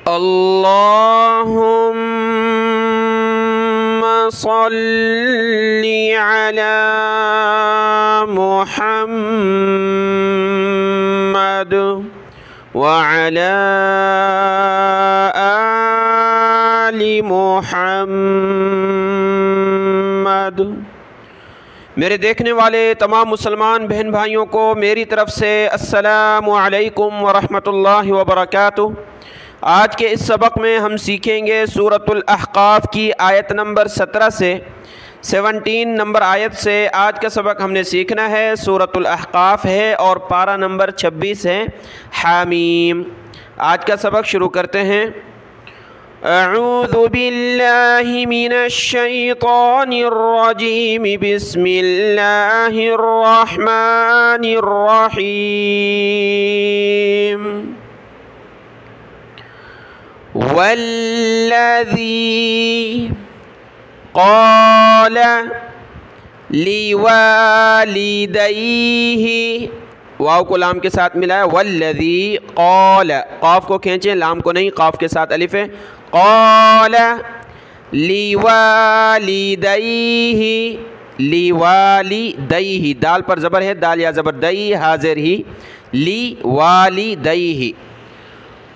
अल्लाहुम्मा सल्ली अला मुहम्मद व अला आलि मुहम्मद। मेरे देखने वाले तमाम मुसलमान बहन भाइयों को मेरी तरफ़ से अस्सलामु अलैकुम व रहमतुल्लाहि व बरकातुहू। आज के इस सबक में हम सीखेंगे सूरतुल अहक़ाफ़ की आयत नंबर 17 से 17 नंबर आयत से आज का सबक हमने सीखना है। सूरतुल अहक़ाफ़ है और पारा नंबर 26 है हामीम। आज का सबक शुरू करते हैं। अऊज़ु बिल्लाहि मिनश शैतानिर रजीम बिस्मिल्लाहिर रहमानिर रहीम। वल्लज़ी क़ाल लिवालिदैहि, वाव को लाम के साथ मिलाया। वल्लज़ी क़ाल, क़ाफ़ को खींचें, लाम को नहीं, क़ाफ़ के साथ अलिफ़ है। क़ाल लिवालिदैहि, लिवालिदैहि, दाल पर ज़बर है, दाल या ज़बर दई हाज़िर ही, लिवालिदैहि।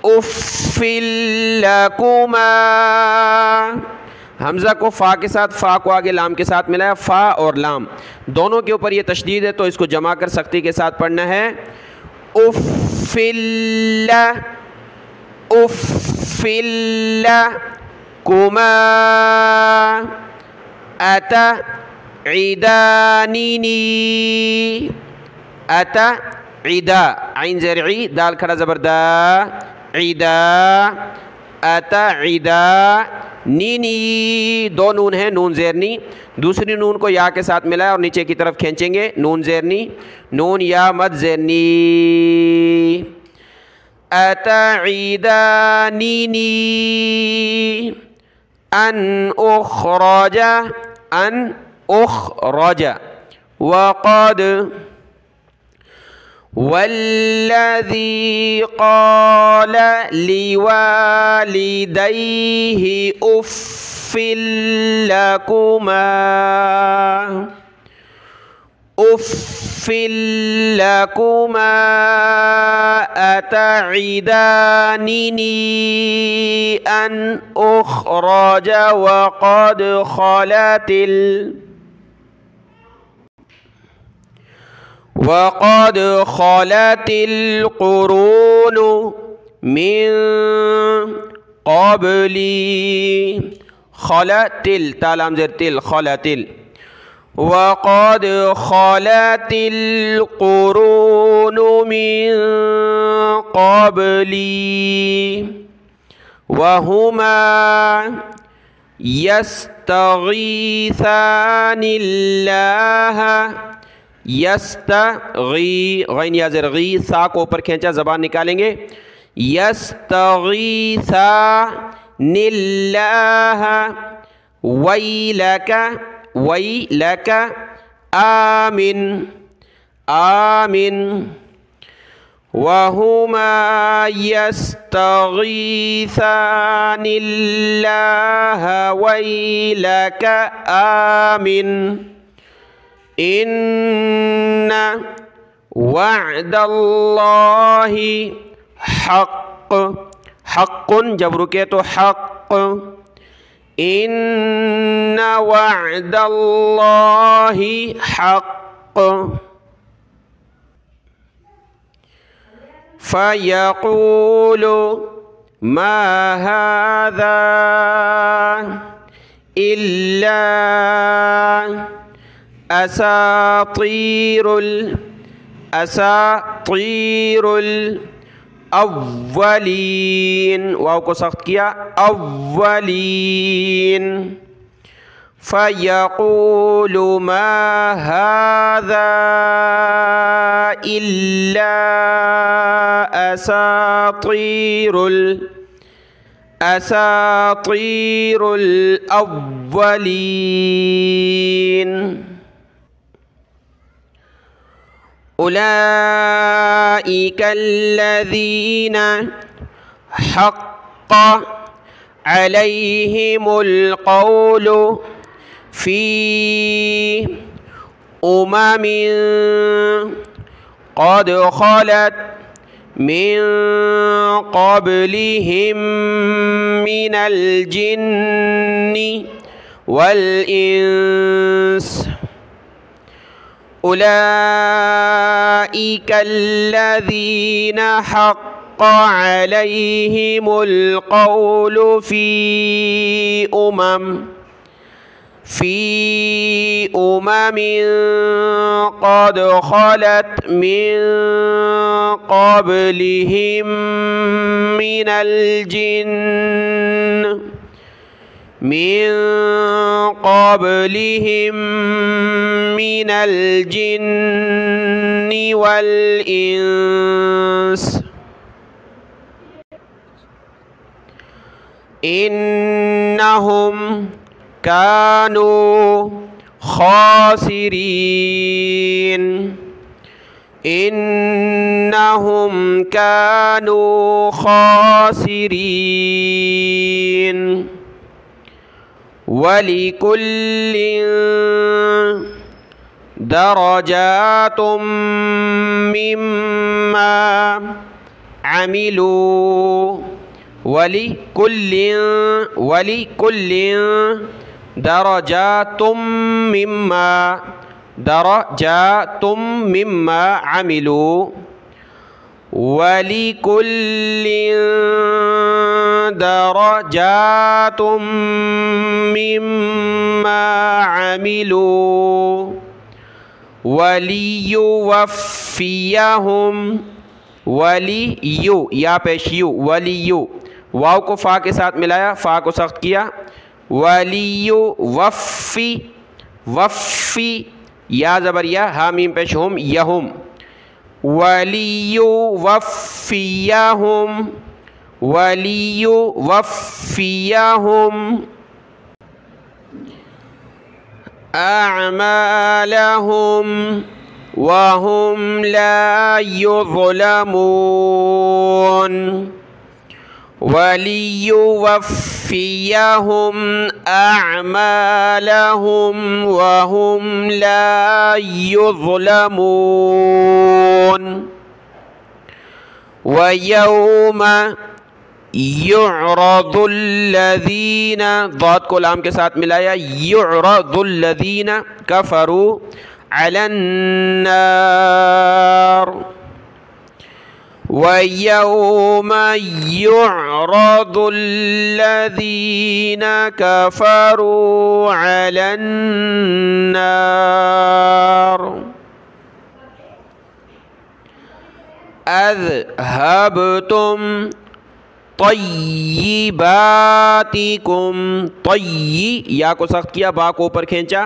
उफ़्फ़िल लकुमा, हमज़ा को फ़ा के साथ, फ़ा को आगे लाम के साथ मिलाया। फ़ा और लाम दोनों के ऊपर ये तशदीद है तो इसको जमा कर सख्ती के साथ पढ़ना है। उफ़्फ़िल, उफ़्फ़िल कुमा अतईदानिनी, अतईदा, ऐन ज़रई, दाल खड़ा ज़बर दा, ईदा, अतईदा नीनी, दो नून है, नून ज़ेरनी, दूसरी नून को या के साथ मिलाया और नीचे की तरफ खींचेंगे, नून ज़ेरनी, नून या मद ज़ेरनी। अतईदा नीनी अन उख़रजा, अन उख़रजा वक़द, वल्लज़ी क़ाल लिवालिदैहि उफ़्फ़िल लकुमा, उफ़्फ़िल लकुमा अतईदानिनी अन उख़रजा वक़द ख़लतिल, वक़द ख़लतिल क़ुरून मिन क़ब्ली, ख़लतिल, तालाम ज़ेर तिल, ख़लतिल, वक़द ख़लतिल क़ुरून मिन क़ब्ली वहुमा यस्तगीसानिल्लाह, यस्तगी, गैन या ज़ेर गी, सा को ऊपर खींचा, ज़बान निकालेंगे। यस्तगीसानिल्लाह वैलका, वैलका आमिन, आमिन, वहुमा यस्तगीसानिल्लाह वैलका आमिन इन्ना वअदल्लाहि हक़, हक़्क़ुन जब रुके तो हक़, इन्ना वअदल्लाहि हक़। फ़यक़ूलु मा हाज़ा इल्ला असातीरुल, असातीरुल अव्वलीन, वाव को सख्त किया, अव्वलीन। फ़यक़ूलु मा हाज़ा इल्ला असातीरुल, असातीरुल अव्वलीन। उलाइकल्लज़ीना हक़्क़ अलैहिमुल क़ौलु फ़ी उममिन क़द ख़लत मिन क़ब्लिहिम मिनल जिन्नि वल इंस उलाइका अल्लज़ीना हक़्क़ अलैहिमुल क़ौलु फ़ी उममिन क़द ख़लत मिन क़ब्लिहिम मिनल जिन्नि वल इंस इन्नहुम कानू खासिरीन वलिकुल्लिन दरजातुम मिम्मा अमिलू वलिकुल्लिन दरजातुम मिम्मा अमिलू वलिकुल्लिन दरजातुम मिम्मा अमिलू वलियुवफ़्फ़ियहुम वलियु या पेशियु वलियु वाव को फ़ा के साथ मिलाया, फ़ा को सख्त किया। वफ़्फ़ी या ज़बर या हा मीम पेश हुम यहुम वलियुवफ़्फ़ियहुम अअमालहुम वहुम ला युज़लमून वलियुवफ़्फ़ियहुम अअमालहुम वहुम ला युज़लमून वयौम युअरदुल्लज़ीना ज़ाद को लाम के साथ मिलाया युअरदुल्लज़ीना कफ़रू अलन्नार वयौम युअरदुल्लज़ीना कफ़रू अलन्नार अज़हबतुम तय्यिबातिकुम या को सख्त किया, बा को ऊपर खींचा।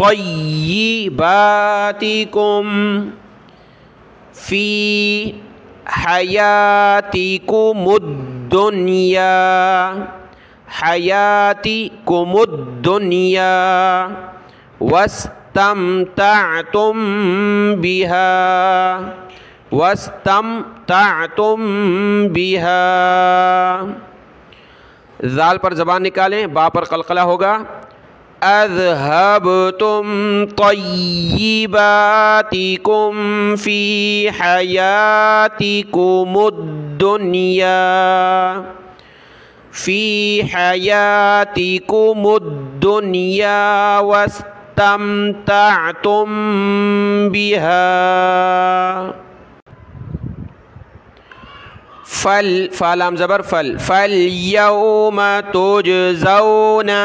तय्यिबातिकुम फ़ी हयातिकुमुद्दुनिया वस्तमतअतुम बिहा। ज़ाल पर ज़बान निकालें, बा पर क़लक़ला होगा। अज़हबतुम तय्यिबातिकुम फ़ी हयातिकुमुद्दुनिया वस्तमतअतुम बिहा। फल लाम ज़बर फल यौम तुजज़ौना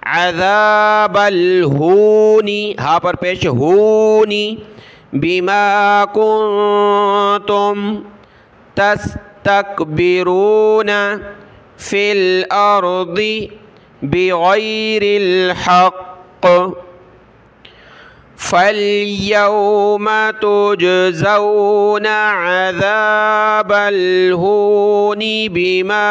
अज़ाबल हूनी हा पर पेश हूनी बिमा कुंतुम तस्तकबिरूना फिल अर्दि बिगैरिल हक़्क़ फल्यौम तुजज़ौना अज़ाबल हूनी बिमा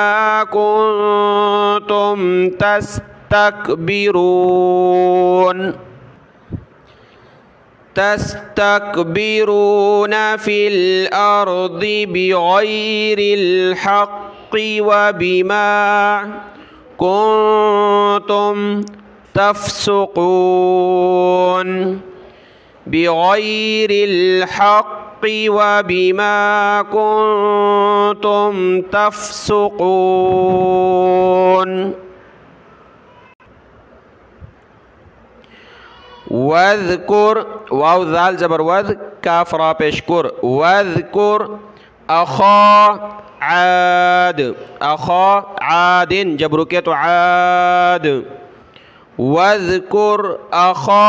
कुंतुम तस्तकबिरून फिल अर्दि बिगैरिल हक़्क़ وبما كنتم تفسقون بغير الحق وبما كنتم تفسقون वज़कुर वाव ज़ाल ज़बर वज़ काफ रा पेश कुर वज़कुर अख़ा आदिन जब रुके तो आद वज़कुर अख़ा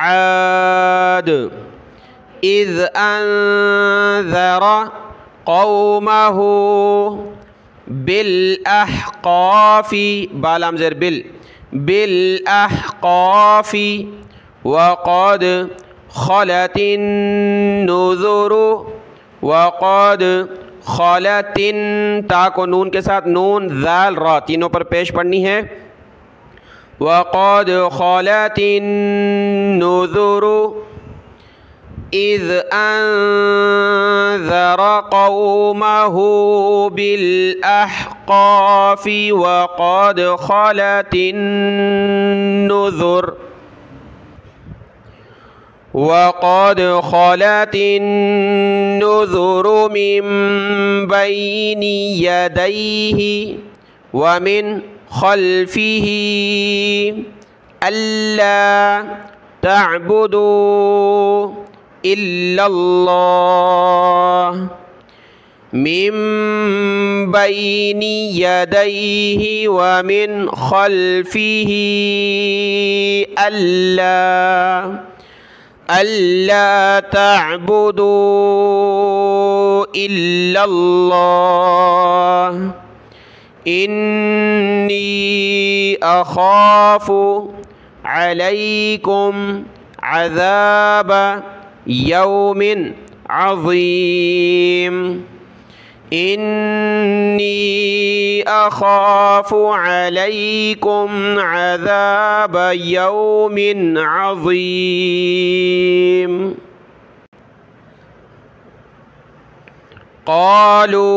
आद इज़ अंज़रा क़ौमहु बिल अहक़ाफ़ि बालाम ज़ेर बिल अहक़ाफ़ि वक़द ख़लतिन नुज़ुरु वक़द ख़लतिन ता को नून के साथ नून ज़ाल रा तीनों पर पेश पढ़नी है। वक़द ख़लतिन नुज़ुरु इज़ अंज़रा क़ौमहु बिल अहक़ाफ़ि वक़द ख़लतिन नुज़ुर वक़द ख़लतिन नुज़ुरु मिन बैनि यदैहि व मिन ख़ल्फ़िहि अल्ला तअबुदू इल्लल्लाह मिन बैनि यदैहि व मिन ख़ल्फ़िहि अल्ला तअबुदू इल्लल्लाह इन्नी अख़ाफ़ु अलैकुम अज़ाब यौमिन अज़ीम इन्नी अख़ाफ़ु अलैकुम अज़ाब यौमिन अज़ीम क़ालू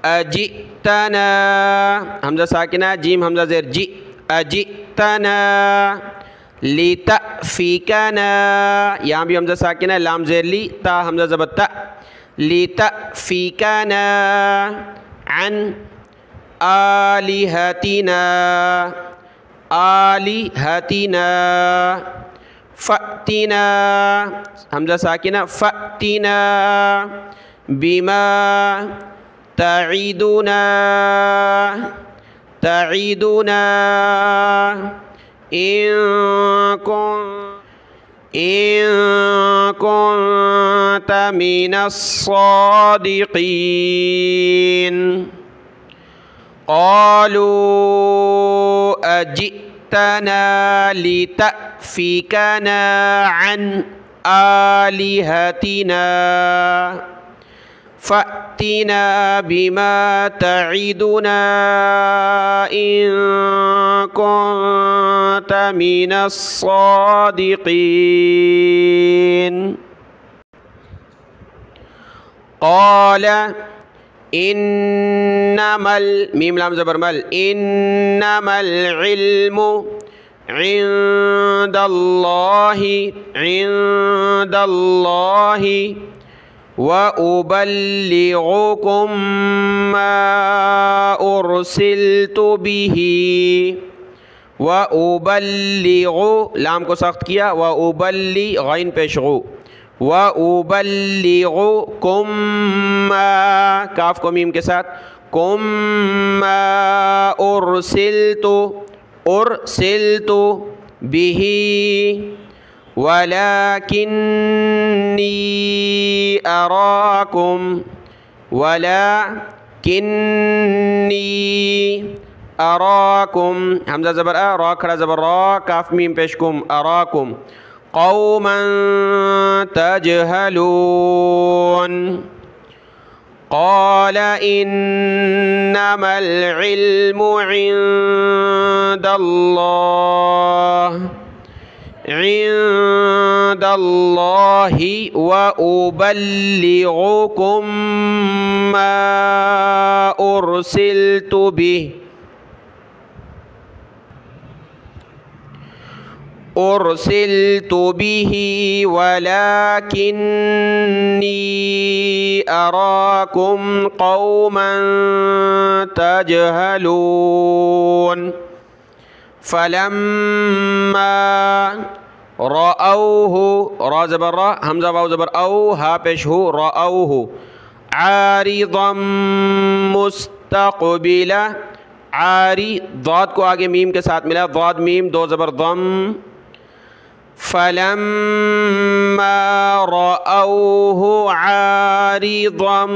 अजितना हमज़ा साकिना जीम हमज़ा ज़ेर जी अजितना लितफ़िकना यहाँ भी हमज़ा साकिना लाम ज़ेर ली ता हमज़ा ज़बर ता लितफ़िकना अन आलिहतिना फ़अतिना हमज़ा साकिना फ़अतिना बिमा तईदुना इन कुन्त मिनस्सादिक़ीन क़ालू अजितना लितफ़िकना अन आलिहतिना फ़अतिना बिमा तईदुना इन कुन्त मिनस्सादिक़ीन क़ाल इन्नमल मीम लाम ज़बर मल इन्नमल इल्मु इंदल्लाहि व उबल्लिगुकुम मा उरसिलतु बिही व उबल्लिगु लाम को सख्त किया व उबल्लि गैन पेश गु व उबल्लिगुकुम मा काफ को मीम के साथ कुम मा उरसिलतु बिही वलाकिन्नी अराकुम हमज़ा ज़बर आ रा खड़ा ज़बर रा काफ मीम पेश कुम अराकुम क़ौमन तजहलून क़ाल इन्नमल इल्मु इंदल्लाहि व उबल्लिगुकुम मा उर्सिलतु बिही उर्सिलतु बिही वलाकिन्नी अराकुम कौमन तजहलून फलम्मा रअऊहु रा ज़बर रा हमज़ा वाव ज़बर औ हा पेश हु रअऊहु आरिदम मुस्तक़बिला आरी दाद को आगे मीम के साथ मिला दाद मीम दो ज़बर दम फलम्मा रअऊहु आरिदम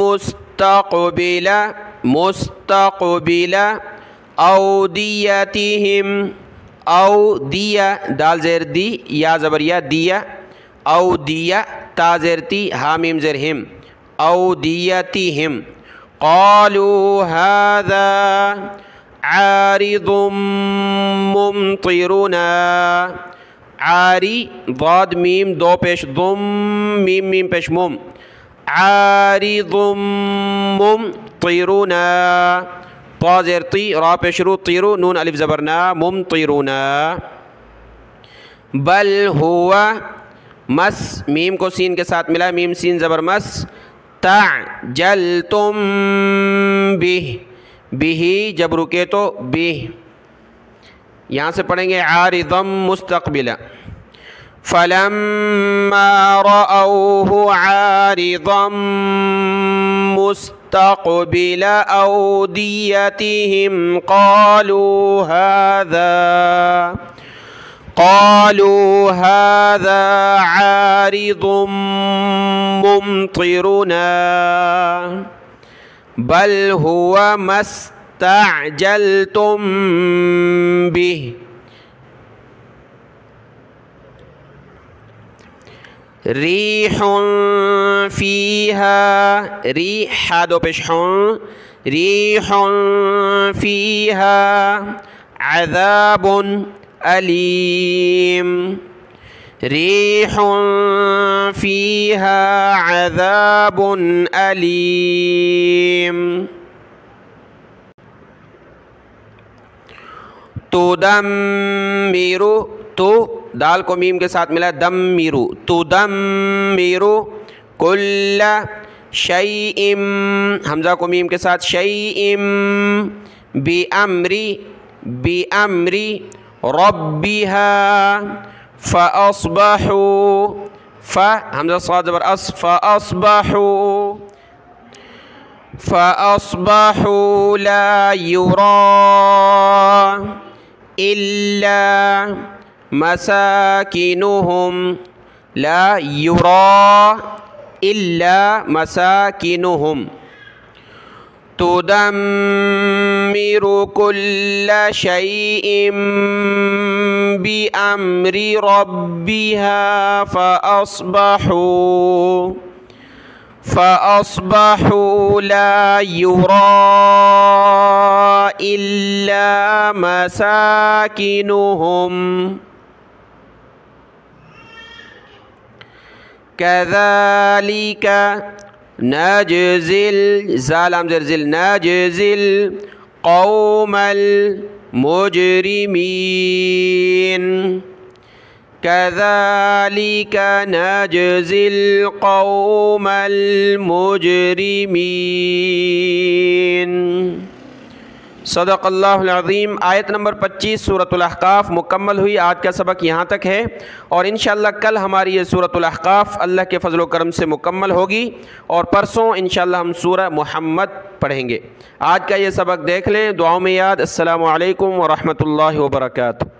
मुस्तक़बिला मुस्तक़बिला औदियतिहिम औदिया दाल ज़ेर दी या ज़बरिया दिया औदिया ता ज़ेर ती हा मीम ज़ेर हिम औदियतिहिम क़ालू हाज़ा आरिदुम मुमतिरुना आरी दाद मीम दो पेश दुम मीम मीम पेश मुम आरिदुम मुमतिरुना ता ज़ेर ती रा पेश रू तिरु नून अलिफ ज़बर ना मुमतिरुना बल हुआ मस मीम को सीन के साथ मिला मीम सीन ज़बर मस तअजलतुम बिही जब रुके तो बिह यहाँ से पढ़ेंगे आरिदम मुस्तक़बिला फलम्मा रअऊहु आरिदम मुस्तक़बिला औदियतिहिम क़ालू हाज़ा आरिदुम मुमतिरुना बल हुवा मस्तअजलतुम बिह रीहुन फ़ीहा रीहा दो पेश रीहुन फ़ीहा अज़ाबुन अलीम रीहुन फ़ीहा अज़ाबुन अलीम तुदम्मिरु तो दाल को मीम के साथ मिला दम्मिरु तुदम्मिरु कुल्ला शैइम हमज़ा को मीम के साथ शैइम बिअम्री रब्बिहा फ़अस्बहू हमज़ा साद ज़बर अस फ़अस्बहू ला युरा इल्ला मसाकिनुहुम ला युरा इल्ला मसाकिनुहुम तुदम्मिरु कुल्ला शैइम बिअम्रि रब्बिहा फ़अस्बहू ला युरा इल्ला मसाकिनुहुम कज़ालिका नजज़िल ज़ालाम ज़िल नजज़िल कौमल मुजरिमीन कज़ालिका नजज़िल कौमल मुजरिमीन। सदक़ल्लाहुल अज़ीम। आयत नंबर 25 सूरतुल अहक़ाफ़ मुकम्मल हुई। आज का सबक यहाँ तक है और इंशाअल्लाह कल हमारी ये सूरतुल अहक़ाफ़ अल्लाह के फ़ज़ल व करम से मुकम्मल होगी और परसों इंशाअल्लाह हम सूरह मुहम्मद पढ़ेंगे। आज का ये सबक देख लें, दुआओं में याद। अस्सलामु अलैकुम व रहमतुल्लाहि व बरकातुहू।